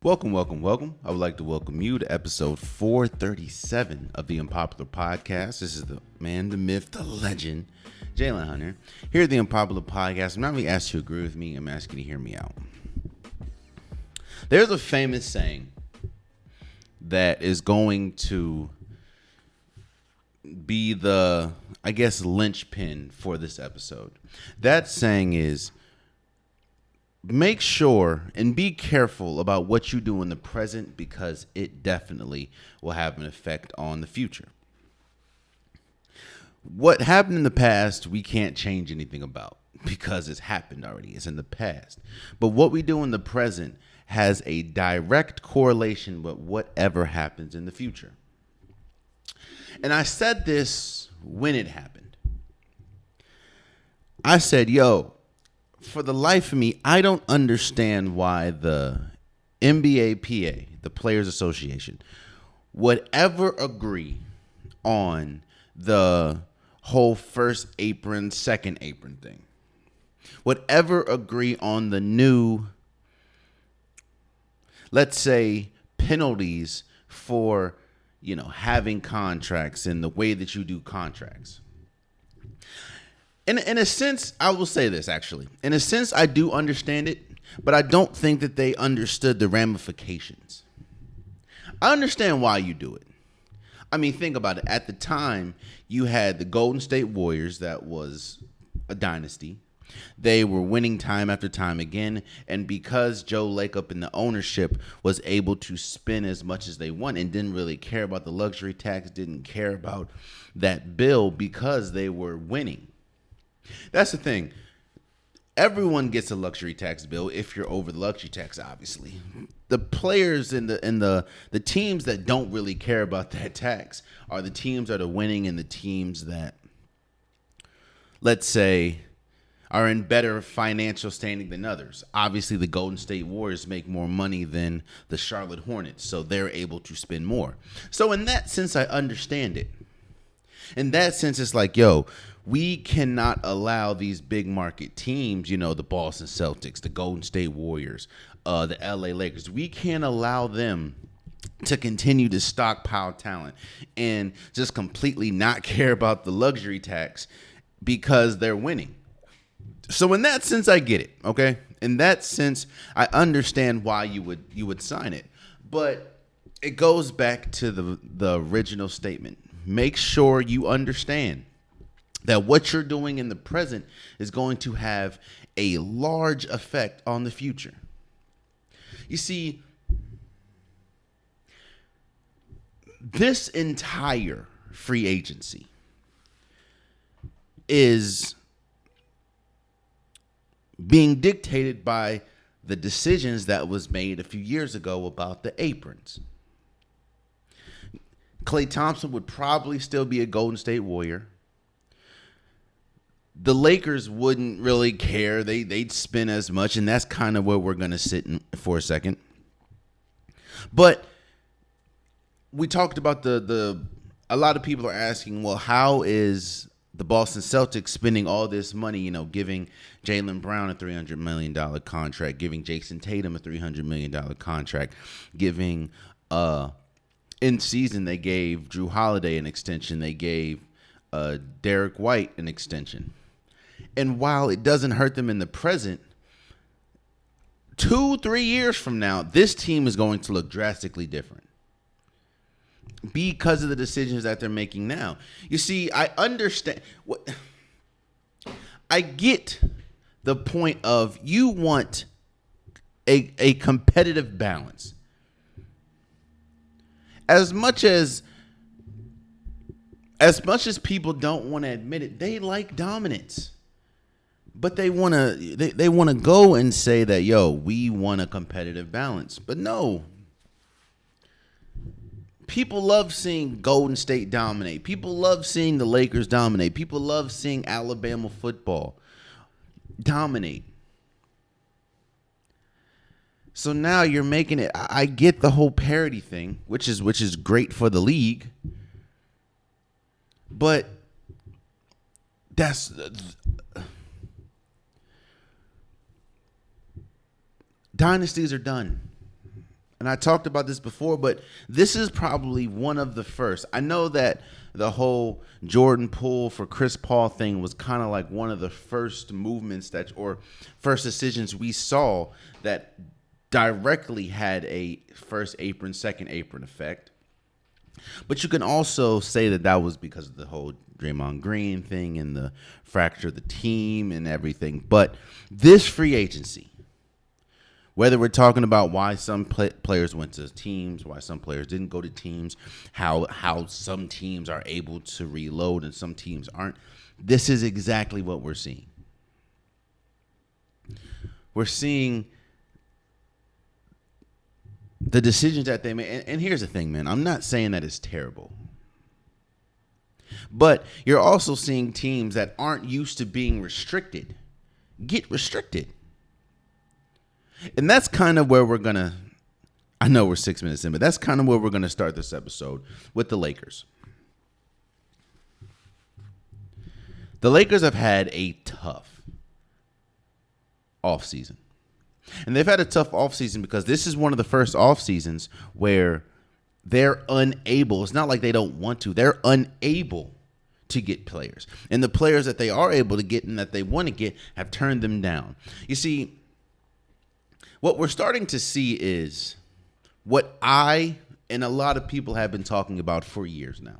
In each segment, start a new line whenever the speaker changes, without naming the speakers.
Welcome, welcome, welcome. I would like to welcome you to episode 437 of the Unpopular Podcast. This is the man, the myth, the legend, Jalen Hunter. Here at the Unpopular Podcast, I'm not going to ask you to agree with me. I'm asking you to hear me out. There's a famous saying that is going to be the, linchpin for this episode. That saying is, make sure and be careful about what you do in the present because it definitely will have an effect on the future. What happened in the past, we can't change anything about because it's happened already. It's in the past. But what we do in the present has a direct correlation with whatever happens in the future. And I said this when it happened. I said, for the life of me, I don't understand why the NBA PA, the Players Association, would ever agree on the whole first apron, second apron thing. Would ever agree on the new, let's say, penalties for, having contracts and the way that you do contracts. In a sense, I will say this, actually. In a sense, I do understand it, but I don't think that they understood the ramifications. I understand why you do it. I mean, think about it. At the time, you had the Golden State Warriors. That was a dynasty. They were winning time after time again, and because Joe Lacob and the ownership was able to spend as much as they want and didn't really care about the luxury tax, didn't care about that bill because they were winning. That's the thing. Everyone gets a luxury tax bill if you're over the luxury tax, obviously. The players and the teams that don't really care about that tax are the teams that are winning and the teams that, let's say, are in better financial standing than others. Obviously, the Golden State Warriors make more money than the Charlotte Hornets, so they're able to spend more. So in that sense, I understand it. In that sense, it's like, we cannot allow these big market teams, the Boston Celtics, the Golden State Warriors, the LA Lakers. We can't allow them to continue to stockpile talent and just completely not care about the luxury tax because they're winning. So in that sense, I get it. Okay. In that sense, I understand why you would sign it, but it goes back to the original statement. Make sure you understand that what you're doing in the present is going to have a large effect on the future. You see, this entire free agency is being dictated by the decisions that was made a few years ago about the aprons. Klay Thompson would probably still be a Golden State Warrior. The Lakers wouldn't really care. They'd spend as much, and that's kind of where we're going to sit for a second. But we talked about a lot of people are asking, well, how is the Boston Celtics spending all this money, giving Jaylen Brown a $300 million contract, giving Jason Tatum a $300 million contract, giving in season they gave Drew Holiday an extension, they gave Derek White an extension. And while it doesn't hurt them in the present, 2-3 years from now, this team is going to look drastically different because of the decisions that they're making now. You see, I understand I get the point of you want a competitive balance. As much as people don't want to admit it, they like dominance. But they want to go and say that, we want a competitive balance. But no. People love seeing Golden State dominate. People love seeing the Lakers dominate. People love seeing Alabama football dominate. So now you're making it. I get the whole parity thing, which is great for the league. But dynasties are done. And I talked about this before, but this is probably one of the first. I know that the whole Jordan Poole for Chris Paul thing was kind of like one of the first movements or first decisions we saw that directly had a first apron, second apron effect. But you can also say that was because of the whole Draymond Green thing and the fracture of the team and everything. But this free agency, whether we're talking about why some players went to teams, why some players didn't go to teams, how some teams are able to reload and some teams aren't, this is exactly what we're seeing. We're seeing the decisions that they made. And here's the thing, man. I'm not saying that it's terrible. But you're also seeing teams that aren't used to being restricted get restricted. And that's kind of where I know we're 6 minutes in, but that's kind of where we're going to start this episode with the Lakers. The Lakers have had a tough offseason. And they've had a tough offseason because this is one of the first offseasons where they're unable. It's not like they don't want to. They're unable to get players. And the players that they are able to get and that they want to get have turned them down. You see, what we're starting to see is what I and a lot of people have been talking about for years now.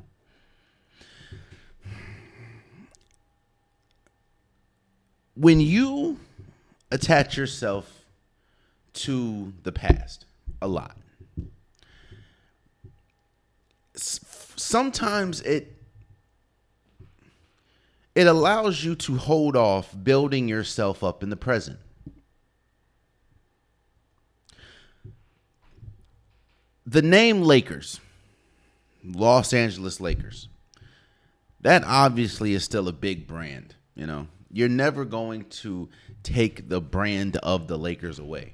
When you attach yourself to the past a lot, sometimes it allows you to hold off building yourself up in the present. The name Lakers, Los Angeles Lakers, that obviously is still a big brand. You know, you're never going to take the brand of the Lakers away.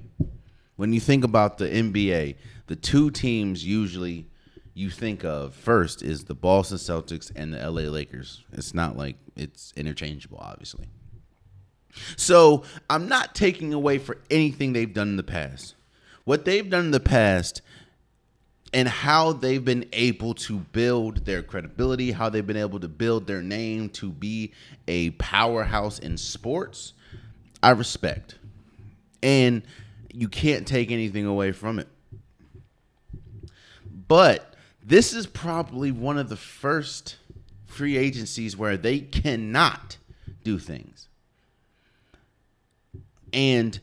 When you think about the NBA, the two teams usually you think of first is the Boston Celtics and the LA Lakers. It's not like it's interchangeable, obviously. So I'm not taking away for anything they've done in the past. What they've done in the past and how they've been able to build their credibility, how they've been able to build their name to be a powerhouse in sports, I respect. And you can't take anything away from it. But this is probably one of the first free agencies where they cannot do things. And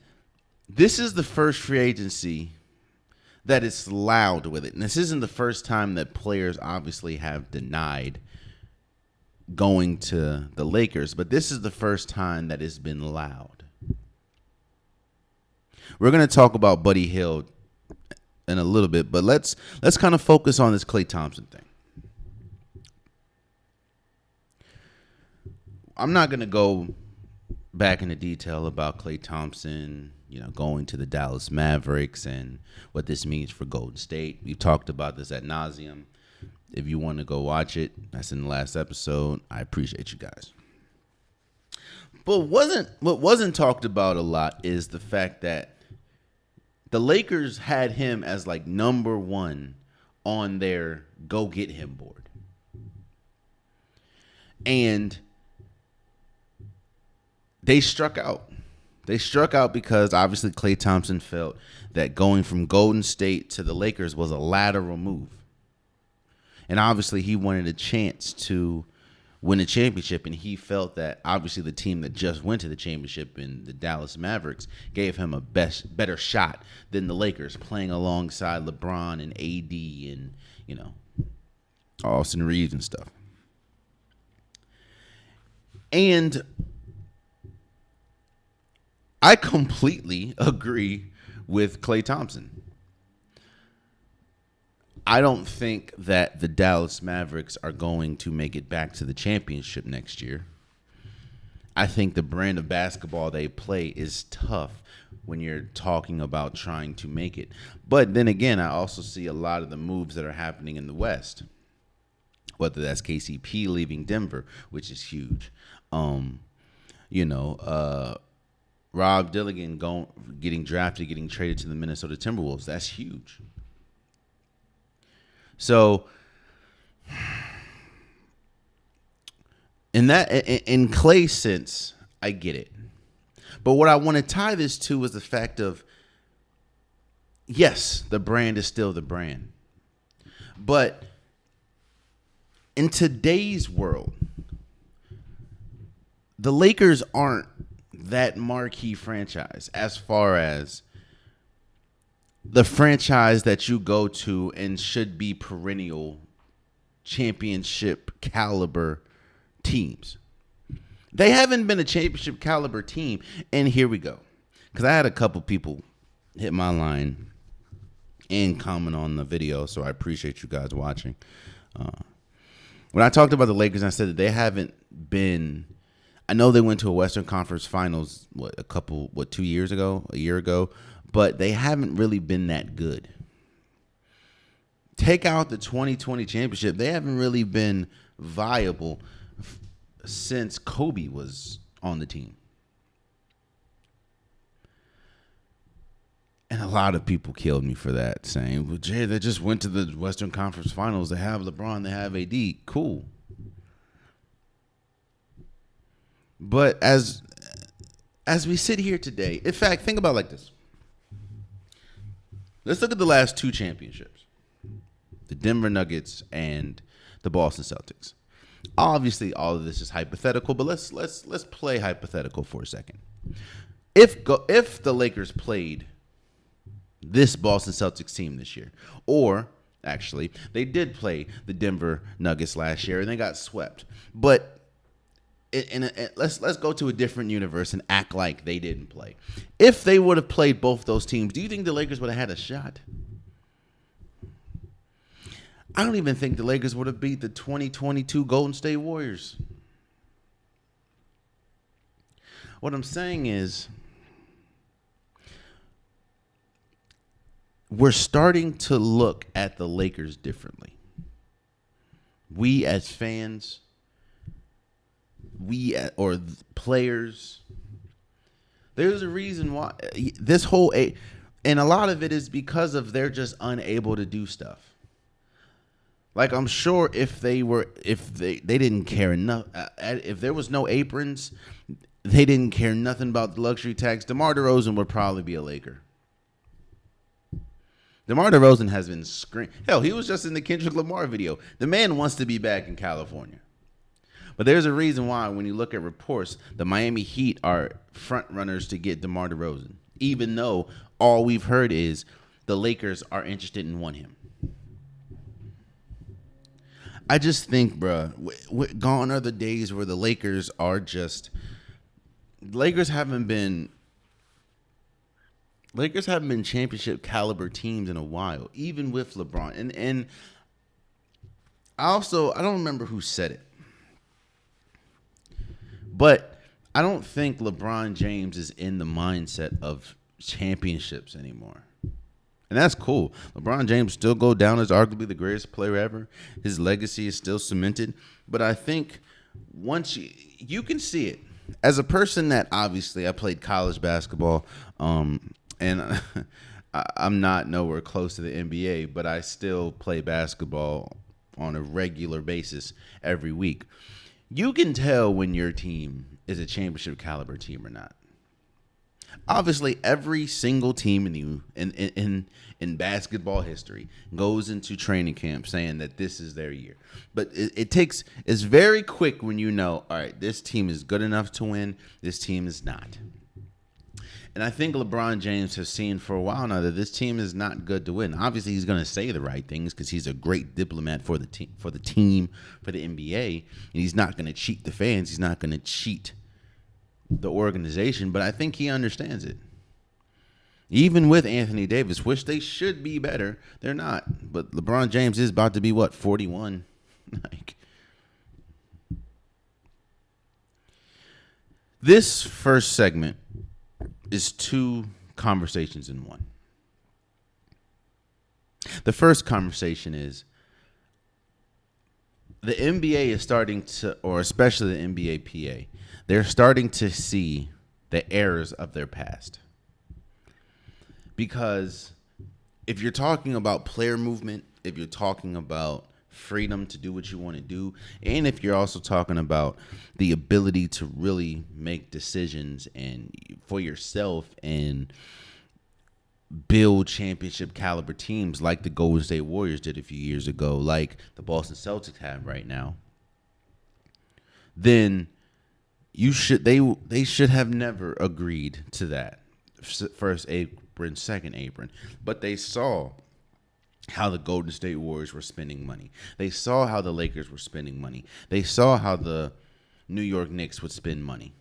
this is the first free agency that is loud with it. And this isn't the first time that players obviously have denied going to the Lakers, but this is the first time that it's been loud. We're going to talk about Buddy Hield in a little bit, but let's kind of focus on this Klay Thompson thing. I'm not going to go back into detail about Klay Thompson, going to the Dallas Mavericks and what this means for Golden State. We've talked about this ad nauseum. If you want to go watch it, that's in the last episode. I appreciate you guys. But what wasn't talked about a lot is the fact that the Lakers had him as like number one on their go get him board. And they struck out. They struck out because obviously Klay Thompson felt that going from Golden State to the Lakers was a lateral move. And obviously he wanted a chance to win a championship, and he felt that obviously the team that just went to the championship in the Dallas Mavericks gave him a better shot than the Lakers, playing alongside LeBron and AD and, Austin Reeves and stuff. And I completely agree with Klay Thompson. I don't think that the Dallas Mavericks are going to make it back to the championship next year. I think the brand of basketball they play is tough when you're talking about trying to make it. But then again, I also see a lot of the moves that are happening in the West, whether that's KCP leaving Denver, which is huge. Rob Dillingham getting drafted, getting traded to the Minnesota Timberwolves. That's huge. So in Klay's sense, I get it. But what I want to tie this to is the fact of, yes, the brand is still the brand. But in today's world, the Lakers aren't that marquee franchise as far as the franchise that you go to and should be perennial championship caliber teams. They haven't been a championship caliber team. And here we go. Because I had a couple people hit my line and comment on the video, so I appreciate you guys watching. When I talked about the Lakers, I said that they haven't been. I know they went to a Western Conference Finals, 2 years ago, a year ago, but they haven't really been that good. Take out the 2020 championship, they haven't really been viable since Kobe was on the team. And a lot of people killed me for that, saying, well, Jay, they just went to the Western Conference Finals. They have LeBron, they have AD. Cool. But as we sit here today, in fact, think about it like this. Let's look at the last two championships. The Denver Nuggets and the Boston Celtics. Obviously, all of this is hypothetical, but let's play hypothetical for a second. If the Lakers played this Boston Celtics team this year, or actually they did play the Denver Nuggets last year and they got swept, but let's go to a different universe and act like they didn't play. If they would have played both those teams, do you think the Lakers would have had a shot? I don't even think the Lakers would have beat the 2022 Golden State Warriors. What I'm saying is, we're starting to look at the Lakers differently. We as fans, or players, there's a reason why this whole, and a lot of it is because of they're just unable to do stuff. Like, I'm sure if they didn't care enough, if there was no aprons, they didn't care nothing about the luxury tax, DeMar DeRozan would probably be a Laker. DeMar DeRozan has been screaming. Hell, he was just in the Kendrick Lamar video. The man wants to be back in California. But there's a reason why, when you look at reports, the Miami Heat are front runners to get DeMar DeRozan, even though all we've heard is the Lakers are interested in wanting him. I just think, bro, gone are the days where the Lakers are just. Lakers haven't been championship caliber teams in a while, even with LeBron. And I don't remember who said it, but I don't think LeBron James is in the mindset of championships anymore. And that's cool. LeBron James still go down as arguably the greatest player ever. His legacy is still cemented. But I think once you can see it. As a person that obviously I played college basketball, and I'm not nowhere close to the NBA, but I still play basketball on a regular basis every week. You can tell when your team is a championship caliber team or not. Obviously, every single team in basketball history goes into training camp saying that this is their year. But it's very quick when you know, all right, this team is good enough to win, this team is not. And I think LeBron James has seen for a while now that this team is not good to win. Obviously, he's going to say the right things because he's a great diplomat for the team, for the NBA. And he's not going to cheat the fans. He's not going to cheat the organization. But I think he understands it. Even with Anthony Davis, which they should be better, they're not. But LeBron James is about to be, 41? This first segment is two conversations in one. The first conversation is the NBA is starting to, or especially the NBA PA, they're starting to see the errors of their past. Because if you're talking about player movement, if you're talking about freedom to do what you want to do, and if you're also talking about the ability to really make decisions and for yourself and build championship caliber teams like the Golden State Warriors did a few years ago, like the Boston Celtics have right now, then they should have never agreed to that first apron, second apron. But they saw how the Golden State Warriors were spending money. They saw how the Lakers were spending money. They saw how the New York Knicks would spend money.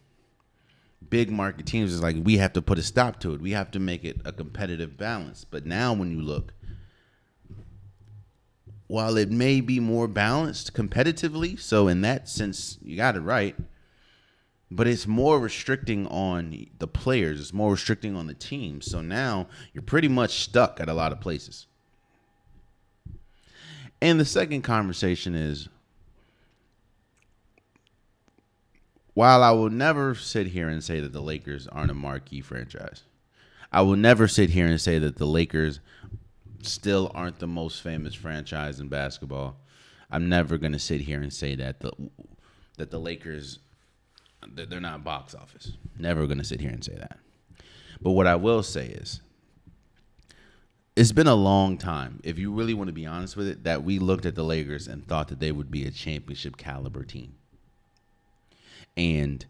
Big market teams is like, we have to put a stop to it. We have to make it a competitive balance. But now when you look, while it may be more balanced competitively, so in that sense, you got it right, but it's more restricting on the players. It's more restricting on the team. So now you're pretty much stuck at a lot of places. And the second conversation is, while I will never sit here and say that the Lakers aren't a marquee franchise, I will never sit here and say that the Lakers still aren't the most famous franchise in basketball. I'm never going to sit here and say that the Lakers, that they're not box office. Never going to sit here and say that. But what I will say is, it's been a long time, if you really want to be honest with it, that we looked at the Lakers and thought that they would be a championship caliber team. And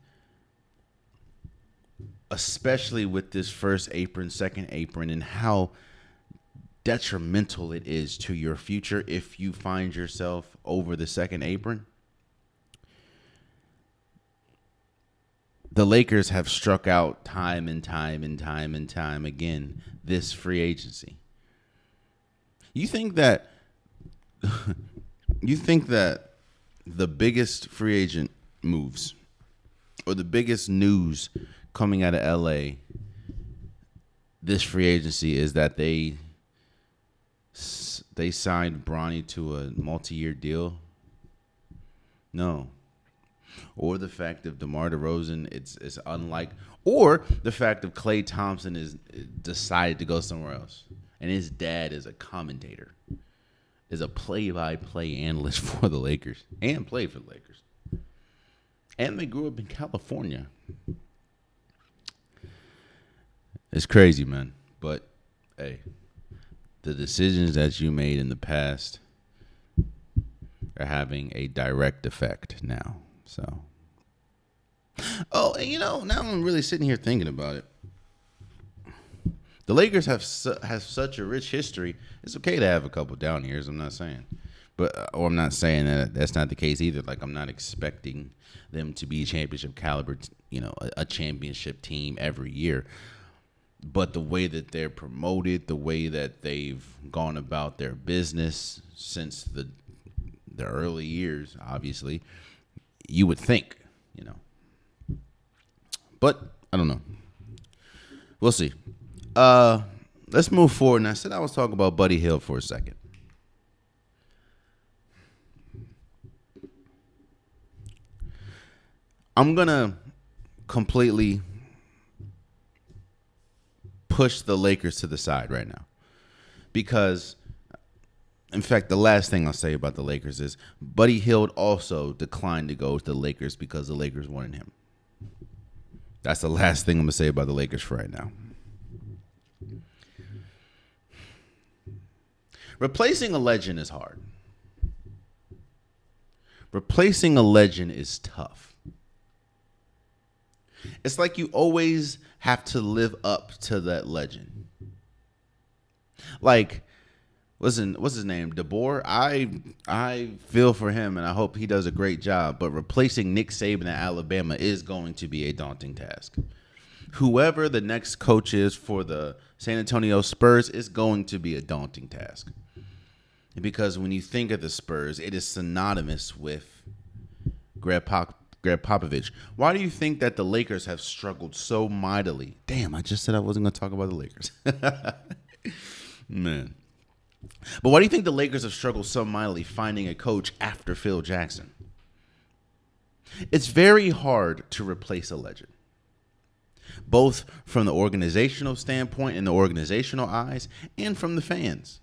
especially with this first apron, second apron, and how detrimental it is to your future if you find yourself over the second apron. The Lakers have struck out time and time and time and time again this free agency. You think that the biggest free agent moves or the biggest news coming out of LA this free agency is that they signed Bronny to a multi-year deal? No. Or the fact of DeMar DeRozan, it's unlike, or the fact of Klay Thompson is decided to go somewhere else, and his dad is a commentator, is a play-by-play analyst for the Lakers, and played for the Lakers, and they grew up in California. It's crazy, man. But hey, the decisions that you made in the past are having a direct effect now. So, now I'm really sitting here thinking about it. The Lakers have such a rich history. It's okay to have a couple down years. I'm not saying, I'm not saying that that's not the case either. Like, I'm not expecting them to be championship caliber, a championship team every year. But the way that they're promoted, the way that they've gone about their business since the early years, obviously, you would think, But I don't know. We'll see. Let's move forward. And I said I was talking about Buddy Hield for a second. I'm going to completely push the Lakers to the side right now. Because, in fact, the last thing I'll say about the Lakers is Buddy Hield also declined to go to the Lakers because the Lakers wanted him. That's the last thing I'm going to say about the Lakers for right now. Replacing a legend is hard. Replacing a legend is tough. It's like you always have to live up to that legend. Like, what's his name? DeBoer? I feel for him, and I hope he does a great job. But replacing Nick Saban at Alabama is going to be a daunting task. Whoever the next coach is for the San Antonio Spurs is going to be a daunting task. Because when you think of the Spurs, it is synonymous with Greg Popovich. Why do you think that the Lakers have struggled so mightily? Damn, I just said I wasn't going to talk about the Lakers. Man. But why do you think the Lakers have struggled so mightily finding a coach after Phil Jackson? It's very hard to replace a legend, both from the organizational standpoint and the organizational eyes, and from the fans.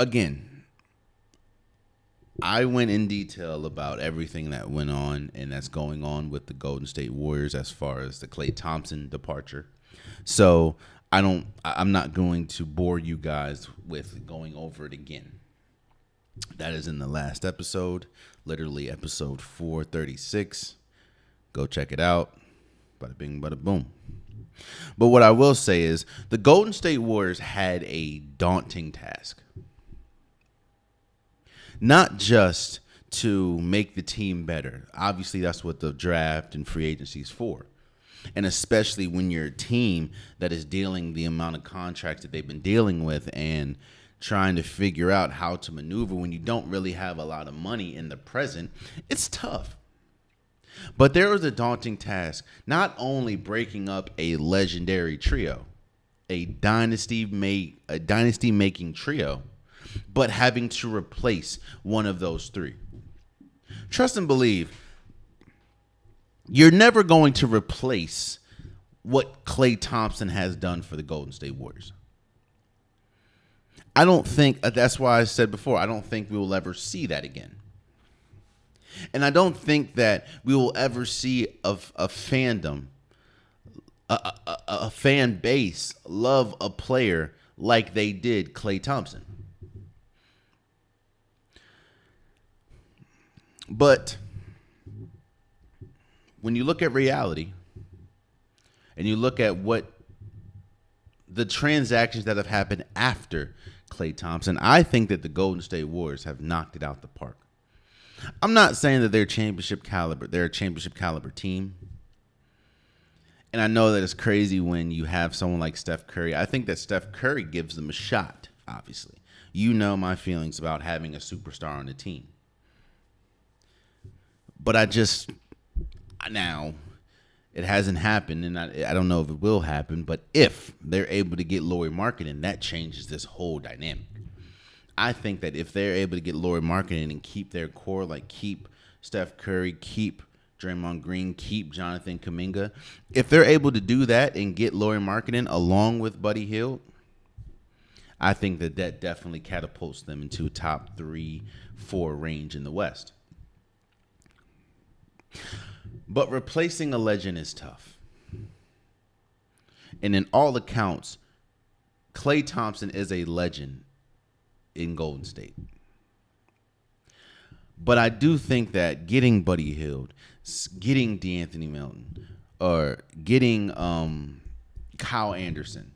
again, I went in detail about everything that went on and that's going on with the Golden State Warriors as far as the Klay Thompson departure. So I'm not going to bore you guys with going over it again. That is in the last episode, literally episode 436. Go check it out. Bada bing, bada boom. But what I will say is the Golden State Warriors had a daunting task. Not just to make the team better. Obviously, that's what the draft and free agency is for. And especially when you're a team that is dealing the amount of contracts that they've been dealing with and trying to figure out how to maneuver when you don't really have a lot of money in the present, it's tough. But there was a daunting task, not only breaking up a legendary trio, a dynasty-making trio, but having to replace one of those three. Trust and believe, you're never going to replace what Klay Thompson has done for the Golden State Warriors. I don't think, that's why I said before, I don't think we will ever see that again. And I don't think that we will ever see a fandom, a fan base love a player like they did Klay Thompson. But when you look at reality and you look at what the transactions that have happened after Klay Thompson, I think that the Golden State Warriors have knocked it out the park. I'm not saying that they're championship caliber. They're a championship caliber team. And I know that it's crazy when you have someone like Steph Curry. I think that Steph Curry gives them a shot, obviously. You know my feelings about having a superstar on the team. But now, it hasn't happened, and I don't know if it will happen, but if they're able to get Lauri Markkanen, that changes this whole dynamic. I think that if they're able to get Lauri Markkanen and keep their core, like keep Steph Curry, keep Draymond Green, keep Jonathan Kuminga, if they're able to do that and get Lauri Markkanen along with Buddy Hield, I think that definitely catapults them into top 3-4 range in the West. But replacing a legend is tough. And in all accounts, Klay Thompson is a legend in Golden State. But I do think that getting Buddy Hield, getting DeAnthony Melton, or getting Kyle Anderson,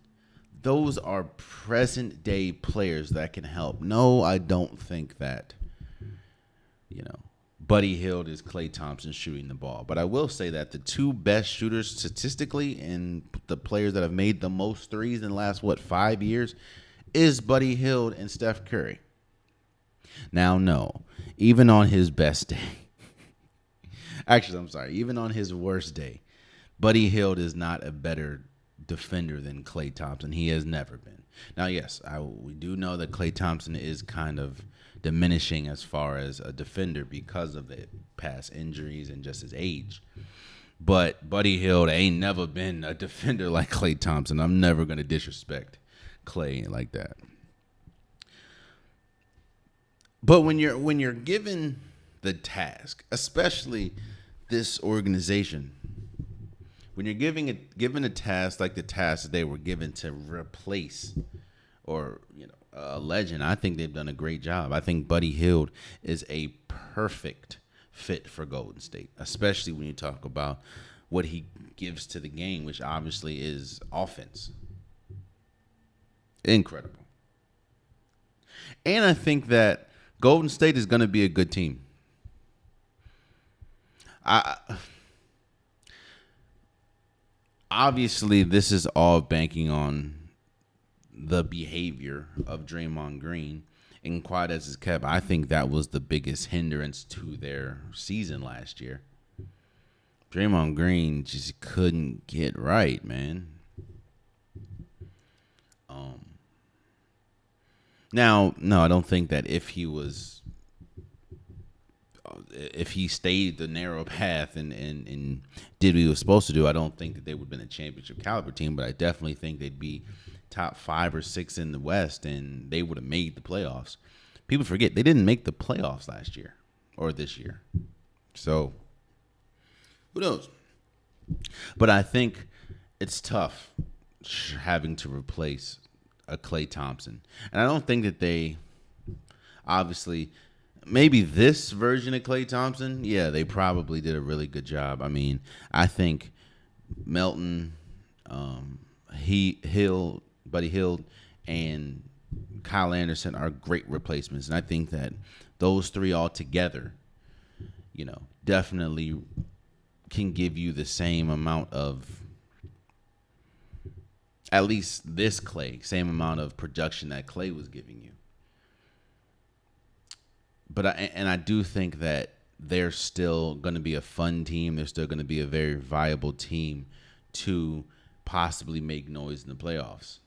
those are present day players that can help. No, I don't think that, Buddy Hield is Klay Thompson shooting the ball. But I will say that the two best shooters statistically and the players that have made the most threes in the last, 5 years is Buddy Hield and Steph Curry. Now, no, even on his best day, even on his worst day, Buddy Hield is not a better defender than Klay Thompson. He has never been. Now, yes, we do know that Klay Thompson is kind of diminishing as far as a defender because of the past injuries and just his age. But Buddy Hield ain't never been a defender like Klay Thompson. I'm never going to disrespect Klay like that. But when you're given the task, especially this organization, when you're given a task like the task that they were given to replace or a legend, I think they've done a great job. I think Buddy Hield is a perfect fit for Golden State, especially when you talk about what he gives to the game, which obviously is offense. Incredible. And I think that Golden State is going to be a good team. Obviously, this is all banking on the behavior of Draymond Green. And quiet as it's kept, I think that was the biggest hindrance to their season last year. Draymond Green just couldn't get right, man. Now, no, I don't think that if he stayed the narrow path and did what he was supposed to do, I don't think that they would have been a championship caliber team, but I definitely think they'd be top 5 or 6 in the West, and they would have made the playoffs. People forget they didn't make the playoffs last year or this year. So who knows? But I think it's tough having to replace a Klay Thompson. And I don't think that they obviously maybe this version of Klay Thompson, yeah, they probably did a really good job. I mean, I think Melton, Buddy Hield, and Kyle Anderson are great replacements. And I think that those three all together, definitely can give you the same amount of, at least this Klay, same amount of production that Klay was giving you. But I do think that they're still going to be a fun team. They're still going to be a very viable team to possibly make noise in the playoffs.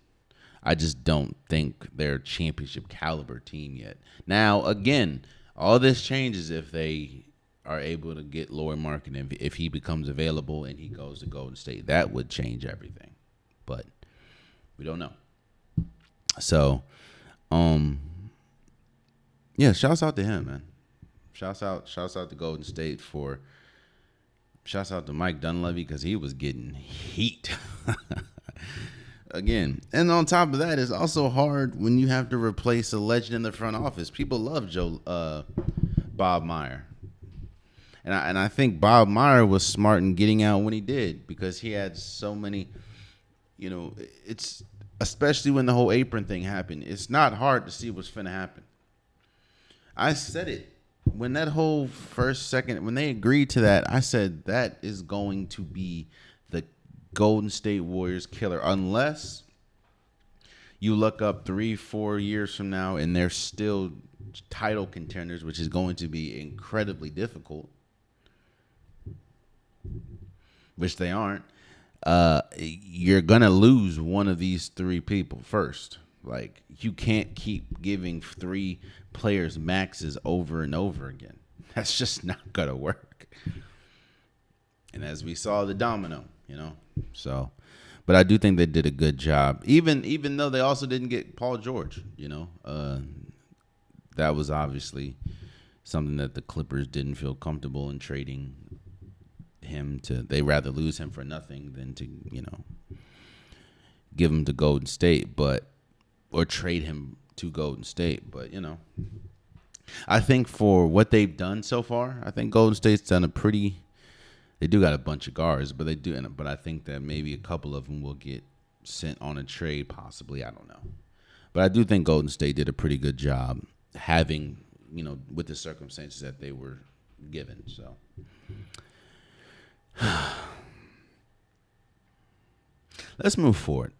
I just don't think they're a championship caliber team yet. Now, again, all this changes if they are able to get Lauri Markkanen. If he becomes available and he goes to Golden State, that would change everything. But we don't know. So, yeah, shouts out to him, man. Shouts out to Golden State shouts out to Mike Dunleavy because he was getting heat. Again, and on top of that, it's also hard when you have to replace a legend in the front office. People love Bob Meyer. And I think Bob Meyer was smart in getting out when he did because he had so many, it's especially when the whole apron thing happened. It's not hard to see what's finna happen. I said it when that whole when they agreed to that, I said that is going to be the Golden State Warriors killer unless you look up 3-4 years from now and they're still title contenders, which is going to be incredibly difficult, which they aren't. You're going to lose one of these 3 people first. Like, you can't keep giving 3 players maxes over and over again. That's just not going to work. And as we saw the domino, So, but I do think they did a good job. Even though they also didn't get Paul George, that was obviously something that the Clippers didn't feel comfortable in trading him to. They rather lose him for nothing than to, give him to Golden State, or trade him to Golden State. But, I think for what they've done so far, I think Golden State's done they do got a bunch of guards, but I think that maybe a couple of them will get sent on a trade, possibly. I don't know. But I do think Golden State did a pretty good job having, with the circumstances that they were given. So, let's move forward.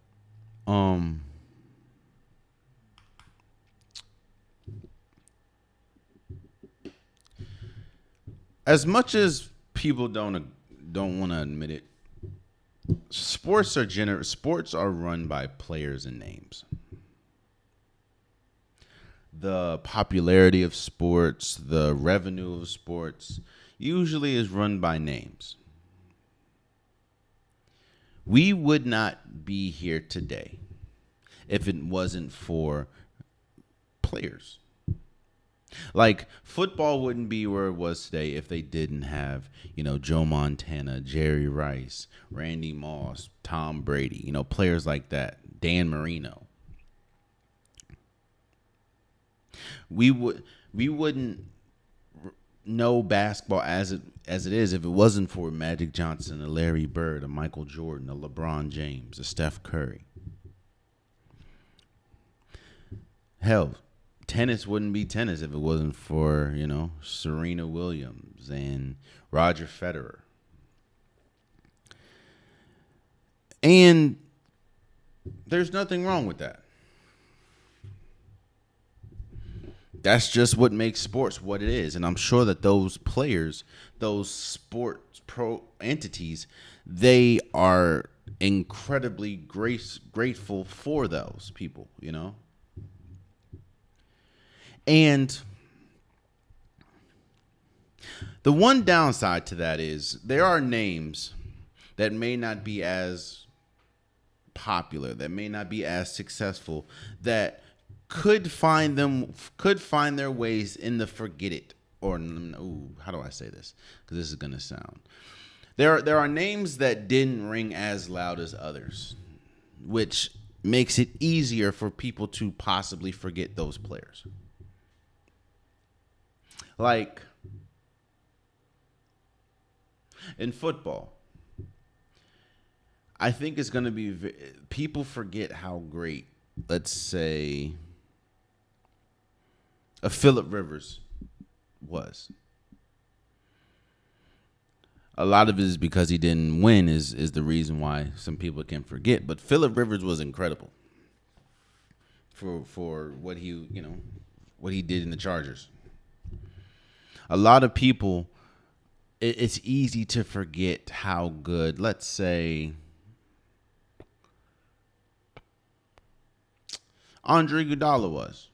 As much as people don't want to admit it, sports are run by players and names. The popularity of sports, the revenue of sports, usually is run by names. We would not be here today if it wasn't for players. Like, football wouldn't be where it was today if they didn't have, Joe Montana, Jerry Rice, Randy Moss, Tom Brady, players like that, Dan Marino. We wouldn't know basketball as it is if it wasn't for Magic Johnson, a Larry Bird, a Michael Jordan, a LeBron James, a Steph Curry. Hell, tennis wouldn't be tennis if it wasn't for, Serena Williams and Roger Federer. And there's nothing wrong with that. That's just what makes sports what it is. And I'm sure that those players, those sports pro entities, they are incredibly grateful for those people, And the one downside to that is there are names that may not be as popular, that may not be as successful, that could find their ways in the forget it, or how do I say this? Because this is gonna sound. There are names that didn't ring as loud as others, which makes it easier for people to possibly forget those players. Like in football, I think it's going to be, people forget how great, let's say, a Phillip Rivers was. A lot of it is because he didn't win is the reason why some people can forget. But Phillip Rivers was incredible for what he did in the Chargers. A lot of people, it's easy to forget how good, let's say, Andre Iguodala was.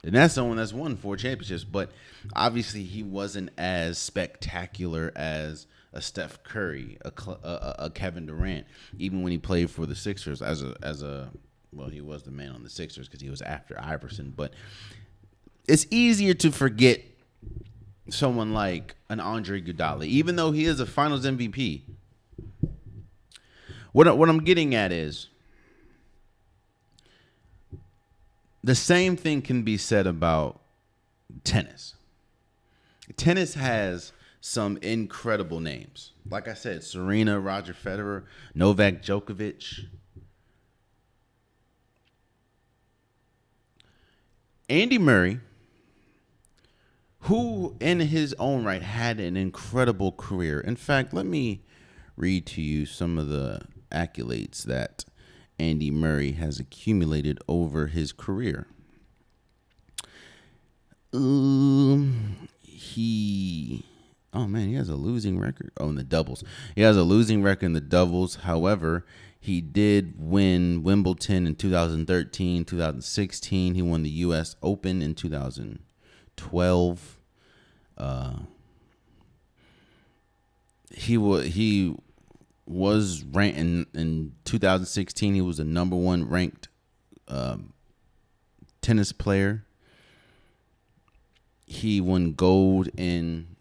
And that's someone that's won 4 championships, but obviously he wasn't as spectacular as a Steph Curry, a Kevin Durant, even when he played for the Sixers well, he was the man on the Sixers because he was after Iverson, but it's easier to forget someone like an Andre Iguodala, even though he is a Finals MVP. What I'm getting at is, the same thing can be said about tennis. Tennis has some incredible names. Like I said, Serena, Roger Federer, Novak Djokovic. Andy Murray, who in his own right had an incredible career. In fact, let me read to you some of the accolades that Andy Murray has accumulated over his career. He has a losing record. In the doubles. He has a losing record in the doubles. However, he did win Wimbledon in 2013, 2016. He won the U.S. Open in 2012. He was ranked in 2016. He was the number 1 ranked tennis player. He won gold in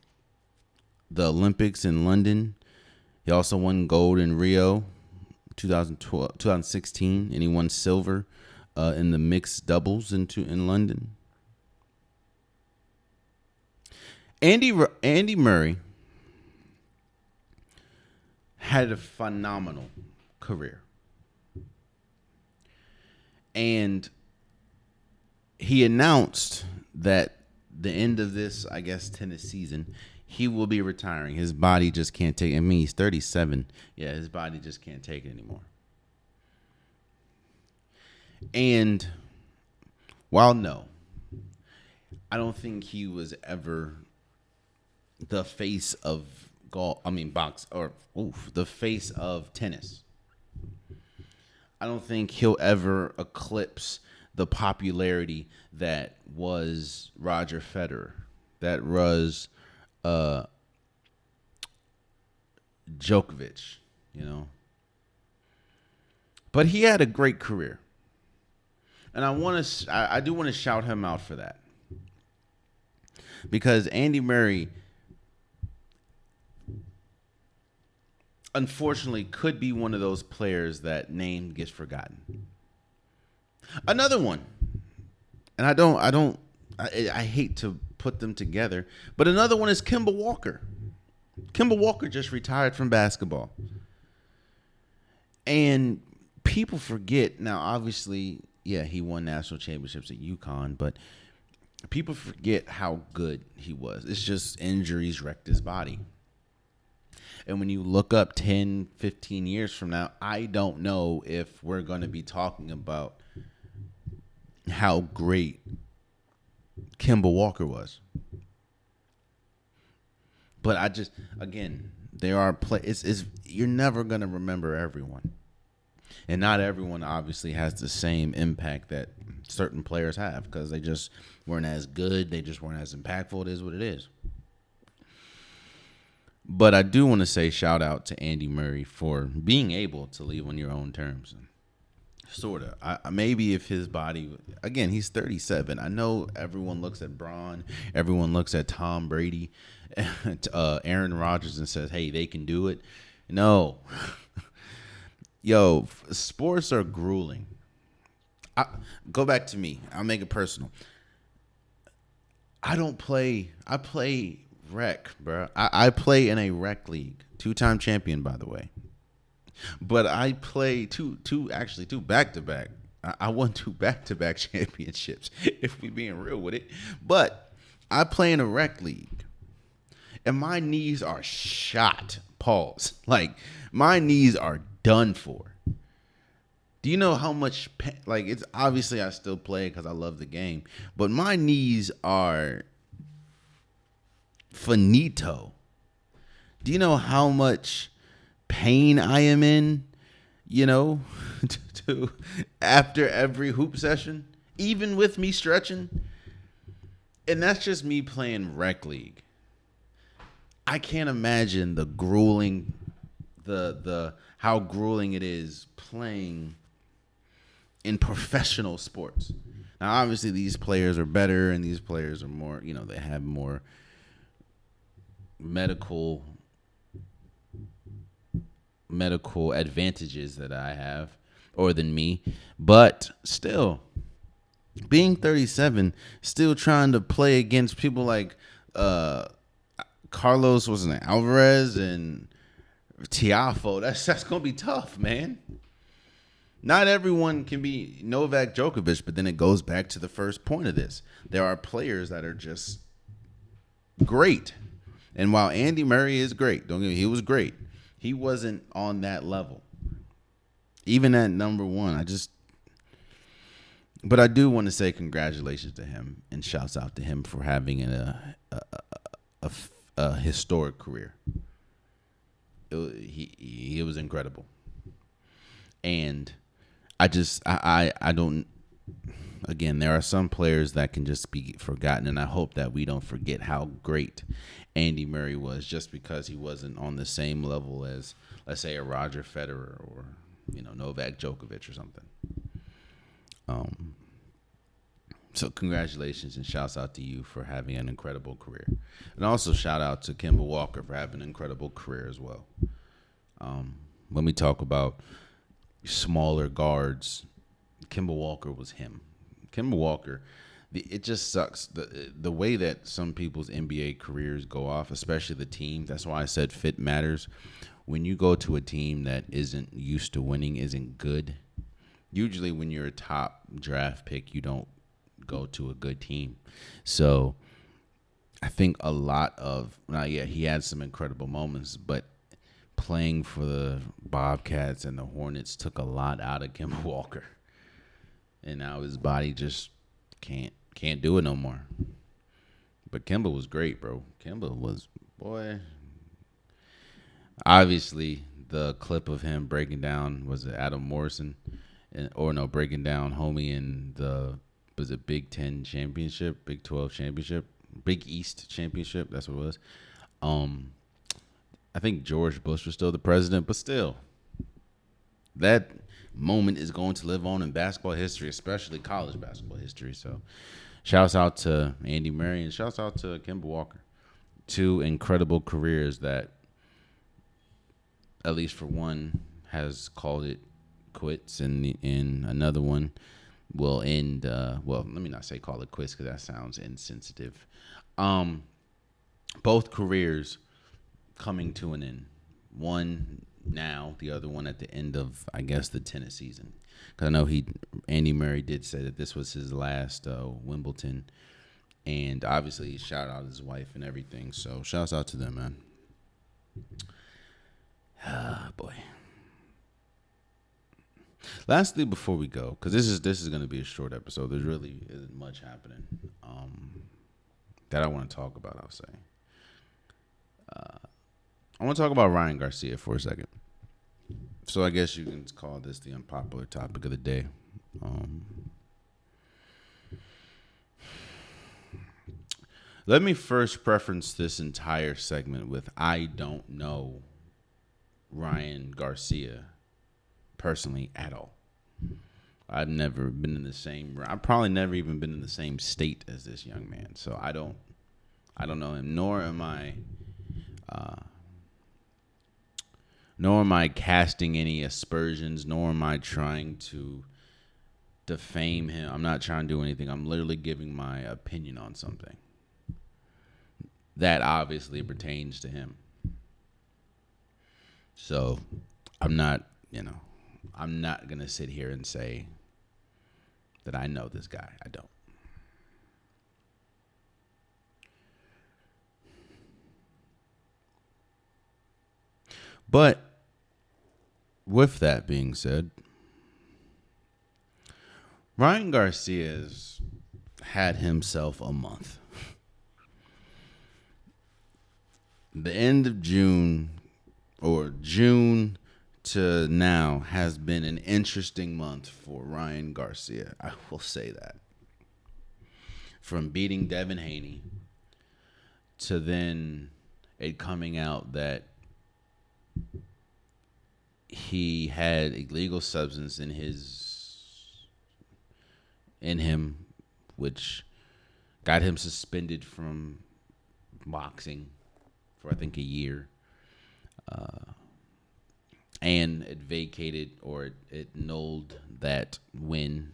the Olympics in London. He also won gold in Rio 2016, and he won silver in the mixed doubles in London. Andy Murray had a phenomenal career. And he announced that the end of this, I guess, tennis season, he will be retiring. His body just can't take it. I mean, he's 37. Yeah, his body just can't take it anymore. And while no, I don't think he was ever the face of the face of tennis. I don't think he'll ever eclipse the popularity that was Roger Federer, that was Djokovic, But he had a great career, and I do want to shout him out for that, because Andy Murray, unfortunately, could be one of those players that name gets forgotten. Another one, and I hate to put them together, but another one is Kemba Walker. Kemba Walker just retired from basketball. And people forget, now obviously, yeah, he won national championships at UConn, but people forget how good he was. It's just injuries wrecked his body. And when you look up 10, 15 years from now, I don't know if we're going to be talking about how great Kemba Walker was. But there are you're never going to remember everyone. And not everyone obviously has the same impact that certain players have, because they just weren't as good. They just weren't as impactful. It is what it is. But I do want to say shout out to Andy Murray for being able to leave on your own terms. Sort of. Maybe if his body, again, he's 37. I know everyone looks at Braun, everyone looks at Tom Brady, Aaron Rodgers, and says, hey, they can do it. No. Yo, sports are grueling. Go back to me. I'll make it personal. I play rec, bro. I play in a rec league. 2-time champion, by the way. But I play two back-to-back. I won 2 back-to-back championships, if we being real with it. But I play in a rec league. And my knees are shot. Pause. Like, my knees are done for. Do you know how much pain? Like, it's obviously I still play because I love the game. But my knees are finito. Do you know how much pain I am in, to after every hoop session, even with me stretching? And that's just me playing rec league. I can't imagine the grueling, the how grueling it is playing in professional sports. Now, obviously, these players are better, and these players are more, they have more medical advantages that I have, or than me. But still, being 37, still trying to play against people like Carlos, wasn't it, Alvarez and Tiafoe. That's gonna be tough, man. Not everyone can be Novak Djokovic, but then it goes back to the first point of this. There are players that are just great. And while Andy Murray is great, he was great. He wasn't on that level. Even at number 1, but I do want to say congratulations to him and shouts out to him for having a historic career. He was incredible. And I don't, again, there are some players that can just be forgotten, and I hope that we don't forget how great Andy Murray was just because he wasn't on the same level as, let's say, a Roger Federer or, Novak Djokovic or something. So congratulations and shouts out to you for having an incredible career. And also shout out to Kemba Walker for having an incredible career as well. When we talk about smaller guards, Kemba Walker was him. Kemba Walker, it just sucks. The way that some people's NBA careers go off, especially the team, that's why I said fit matters. When you go to a team that isn't used to winning, isn't good, usually when you're a top draft pick, you don't go to a good team. So I think a lot of, he had some incredible moments, but playing for the Bobcats and the Hornets took a lot out of Kemba Walker. And now his body just can't do it no more. But Kemba was great, bro. Kemba was, boy. Obviously, the clip of him breaking down, was it Adam Morrison? Breaking down homie in was it Big 10 championship, Big 12 championship, Big East championship? That's what it was. I think George Bush was still the president, but still, that moment is going to live on in basketball history, especially college basketball history. So shouts out to Andy Murray and shouts out to Kemba Walker. 2 incredible careers that, at least for one, has called it quits, and another one will end, let me not say call it quits because that sounds insensitive. Both careers coming to an end. One now, the other one at the end of, I guess, the tennis season. Because I know Andy Murray did say that this was his last Wimbledon. And obviously, he shouted out his wife and everything. So, shouts out to them, man. Ah, boy. Lastly, before we go, because this is going to be a short episode. There really isn't much happening that I want to talk about, I'll say. I want to talk about Ryan Garcia for a second. So I guess you can call this the unpopular topic of the day. Let me first preference this entire segment with I don't know Ryan Garcia personally at all. I've never been in the same. I've probably never even been in the same state as this young man. So I don't know him. Nor am I casting any aspersions. Nor am I trying to defame him. I'm not trying to do anything. I'm literally giving my opinion on something that obviously pertains to him. So I'm not going to sit here and say that I know this guy. I don't. But with that being said, Ryan Garcia's had himself a month. The end of June, or June to now, has been an interesting month for Ryan Garcia. I will say that. From beating Devin Haney to then it coming out that he had illegal substance in him, which got him suspended from boxing for I think a year. And it vacated, or it nulled that win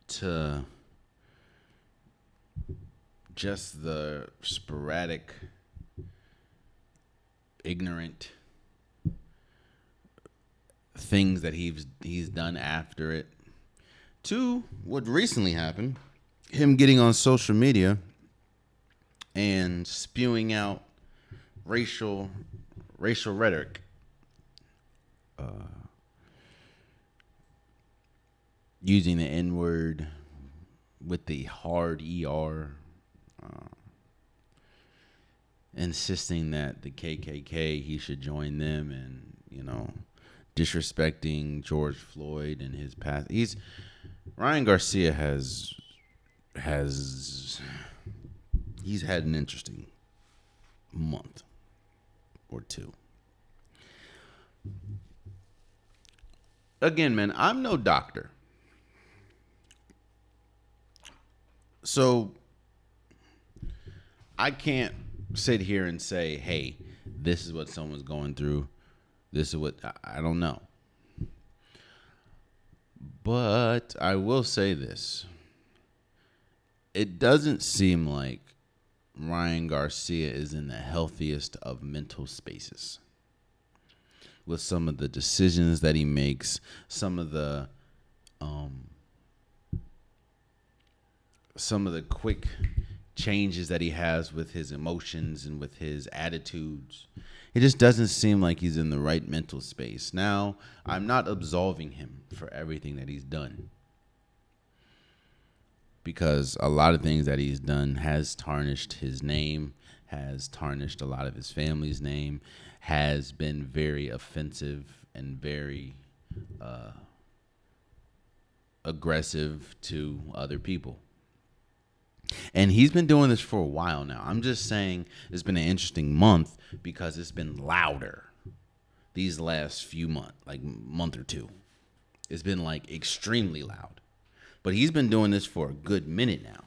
to just the sporadic, ignorant things that he's done after it, to what recently happened, him getting on social media and spewing out racial rhetoric, using the N-word with the hard ER, insisting that the KKK, he should join them, and disrespecting George Floyd and his past. Ryan Garcia he's had an interesting month or two. Again, man, I'm no doctor. So I can't sit here and say, hey, this is what someone's going through. This is what I don't know. But I will say this. It doesn't seem like Ryan Garcia is in the healthiest of mental spaces with some of the decisions that he makes, some of the quick changes that he has with his emotions and with his attitudes. It just doesn't seem like he's in the right mental space. Now, I'm not absolving him for everything that he's done, because a lot of things that he's done has tarnished his name, has tarnished a lot of his family's name, has been very offensive and very aggressive to other people. And he's been doing this for a while now. I'm just saying it's been an interesting month because it's been louder these last few months, like month or two. It's been like extremely loud. But he's been doing this for a good minute now.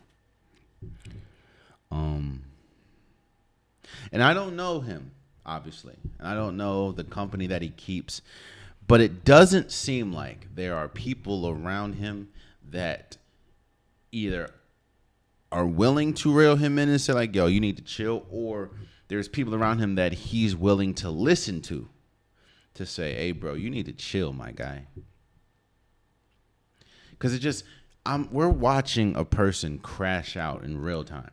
And I don't know him, obviously. And I don't know the company that he keeps. But it doesn't seem like there are people around him that either are willing to reel him in and say, like, yo, you need to chill, or there's people around him that he's willing to listen to say, hey, bro, you need to chill, my guy. Because it just, we're watching a person crash out in real time.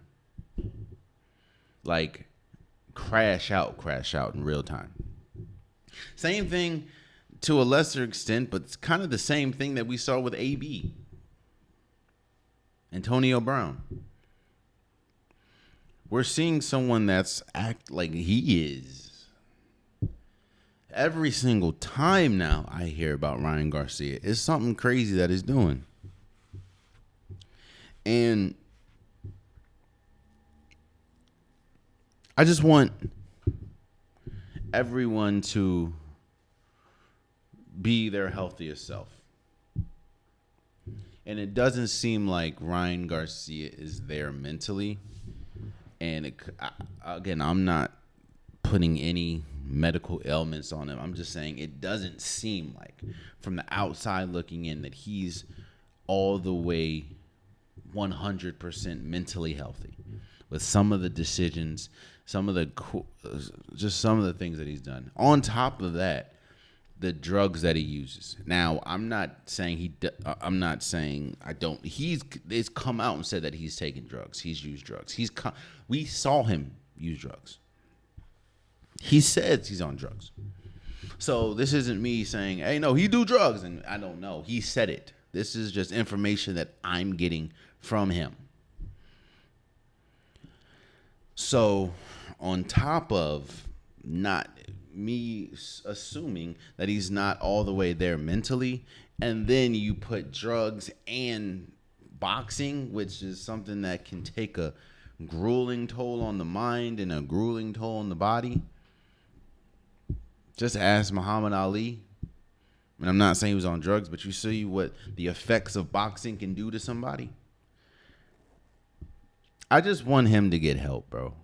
Like, crash out in real time. Same thing to a lesser extent, but it's kind of the same thing that we saw with AB. Antonio Brown. We're seeing someone that's act like he is. Every single time now I hear about Ryan Garcia, it's something crazy that he's doing. And I just want everyone to be their healthiest self. And it doesn't seem like Ryan Garcia is there mentally. And again, I'm not putting any medical ailments on him. I'm just saying it doesn't seem like, from the outside looking in, that he's all the way 100% mentally healthy with some of the decisions, some of the things that he's done. On top of that, the drugs that he uses. Now, I'm not saying I don't. He's come out and said that he's taken drugs. He's used drugs. We saw him use drugs. He says he's on drugs. So this isn't me saying, hey, no, he do drugs, and I don't know. He said it. This is just information that I'm getting from him. So on top of not me assuming that he's not all the way there mentally, and then you put drugs and boxing, which is something that can take a grueling toll on the mind and a grueling toll on the body. Just ask Muhammad Ali. And I'm not saying he was on drugs, but you see what the effects of boxing can do to somebody. I just want him to get help, bro.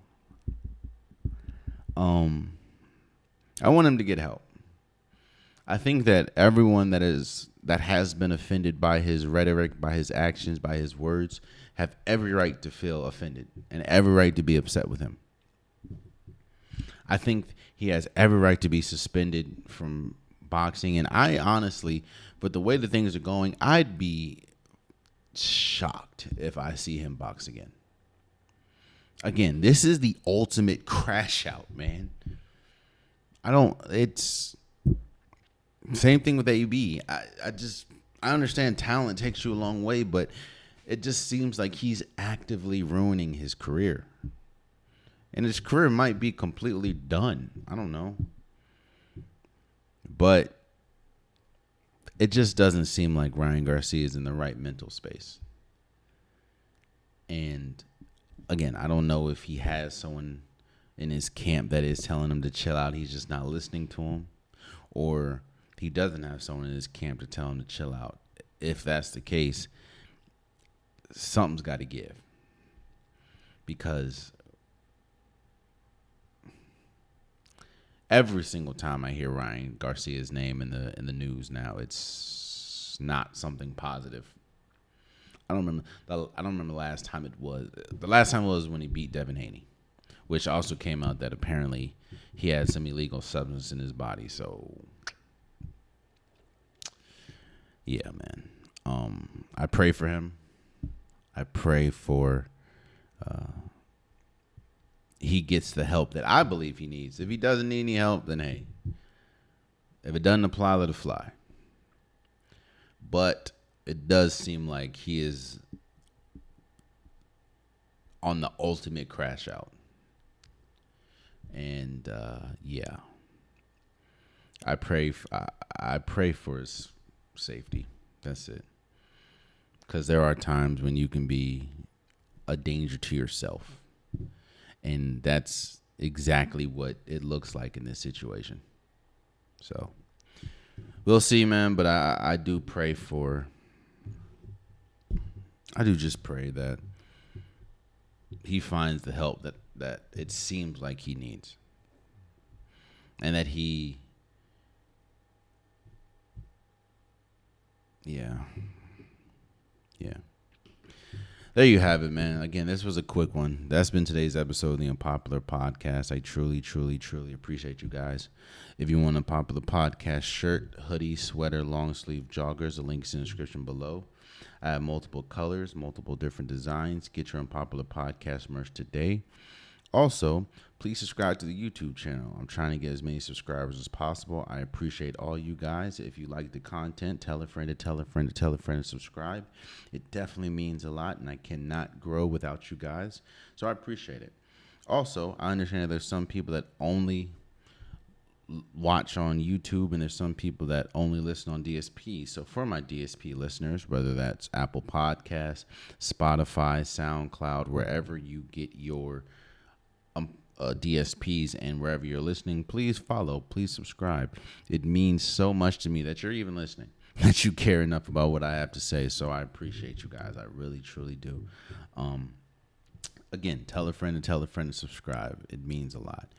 I want him to get help. I think that everyone that has been offended by his rhetoric, by his actions, by his words, have every right to feel offended and every right to be upset with him. I think he has every right to be suspended from boxing. And I honestly, with the way that things are going, I'd be shocked if I see him box again. Again, this is the ultimate crash out, man. It's same thing with AB. I understand talent takes you a long way, but it just seems like he's actively ruining his career. And his career might be completely done. I don't know. But it just doesn't seem like Ryan Garcia is in the right mental space. And again, I don't know if he has someone in his camp that is telling him to chill out. He's just not listening to him. Or he doesn't have someone in his camp to tell him to chill out. If that's the case, something's got to give. Because every single time I hear Ryan Garcia's name in the news now, it's not something positive. I don't remember the last time it was. The last time was when he beat Devin Haney, which also came out that apparently he had some illegal substance in his body. So, yeah, man. I pray for him. I pray for he gets the help that I believe he needs. If he doesn't need any help, then hey. If it doesn't apply, let it fly. But it does seem like he is on the ultimate crash out. And yeah, I pray for his safety. That's it. Because there are times when you can be a danger to yourself. And that's exactly what it looks like in this situation. So we'll see, man. But I do pray I do just pray that he finds the help that it seems like he needs. And that he, yeah. There you have it, man. Again, this was a quick one. That's been today's episode of the Unpopular Podcast. I truly, truly, truly appreciate you guys. If you want a Unpopular Podcast shirt, hoodie, sweater, long sleeve joggers, the link's in the description below. I have multiple colors, multiple different designs. Get your Unpopular Podcast merch today. Also, please subscribe to the YouTube channel. I'm trying to get as many subscribers as possible. I appreciate all you guys. If you like the content, tell a friend to tell a friend to tell a friend to subscribe. It definitely means a lot, and I cannot grow without you guys. So I appreciate it. Also, I understand that there's some people that only watch on YouTube, and there's some people that only listen on DSP. So for my DSP listeners, whether that's Apple Podcasts, Spotify, SoundCloud, wherever you get your DSPs and wherever you're listening, please follow, please subscribe. It means so much to me that you're even listening, that you care enough about what I have to say. So I appreciate you guys. I really, truly do. Again, tell a friend and subscribe. It means a lot.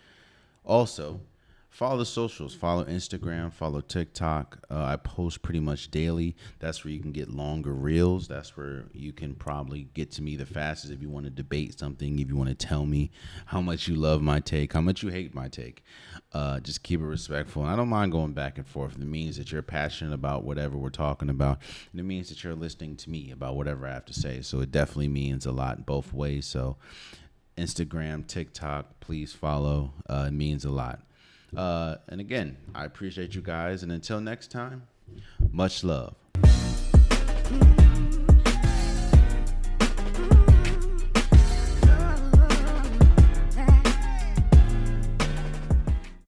Also, follow the socials. Follow Instagram. Follow TikTok. I post pretty much daily. That's where you can get longer reels. That's where you can probably get to me the fastest if you want to debate something, if you want to tell me how much you love my take, how much you hate my take. Just keep it respectful. And I don't mind going back and forth. It means that you're passionate about whatever we're talking about. And it means that you're listening to me about whatever I have to say. So it definitely means a lot both ways. So Instagram, TikTok, please follow. It means a lot. And again, I appreciate you guys. And until next time, much love.